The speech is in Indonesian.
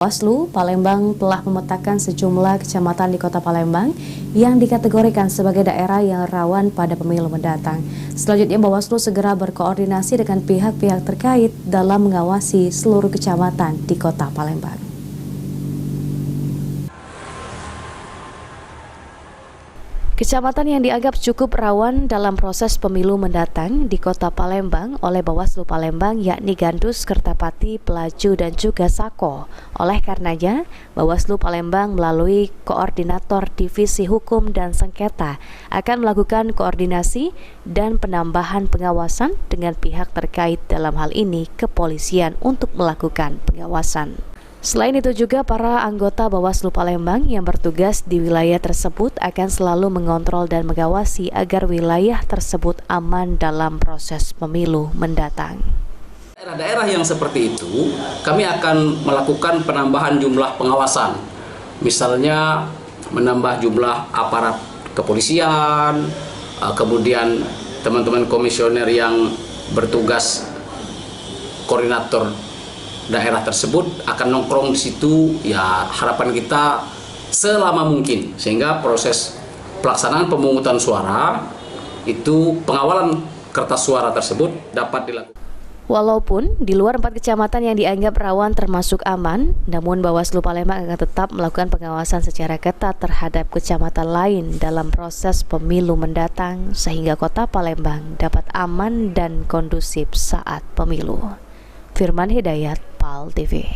Bawaslu Palembang telah memetakan sejumlah kecamatan di Kota Palembang yang dikategorikan sebagai daerah yang rawan pada pemilu mendatang. Selanjutnya, Bawaslu segera berkoordinasi dengan pihak-pihak terkait dalam mengawasi seluruh kecamatan di Kota Palembang. Kecamatan yang dianggap cukup rawan dalam proses pemilu mendatang di Kota Palembang oleh Bawaslu Palembang yakni Gandus, Kertapati, Pelaju, dan juga Sako. Oleh karenanya, Bawaslu Palembang melalui Koordinator Divisi Hukum dan Sengketa akan melakukan koordinasi dan penambahan pengawasan dengan pihak terkait, dalam hal ini kepolisian, untuk melakukan pengawasan. Selain itu juga para anggota Bawaslu Palembang yang bertugas di wilayah tersebut akan selalu mengontrol dan mengawasi agar wilayah tersebut aman dalam proses pemilu mendatang. Daerah-daerah yang seperti itu, kami akan melakukan penambahan jumlah pengawasan. Misalnya menambah jumlah aparat kepolisian, kemudian teman-teman komisioner yang bertugas koordinator daerah tersebut akan nongkrong di situ. Ya, harapan kita selama mungkin sehingga proses pelaksanaan pemungutan suara itu, pengawalan kertas suara tersebut dapat dilakukan. Walaupun di luar 4 kecamatan yang dianggap rawan termasuk aman, namun Bawaslu Palembang akan tetap melakukan pengawasan secara ketat terhadap kecamatan lain dalam proses pemilu mendatang sehingga Kota Palembang dapat aman dan kondusif saat pemilu. Firman Hidayat, PAL TV.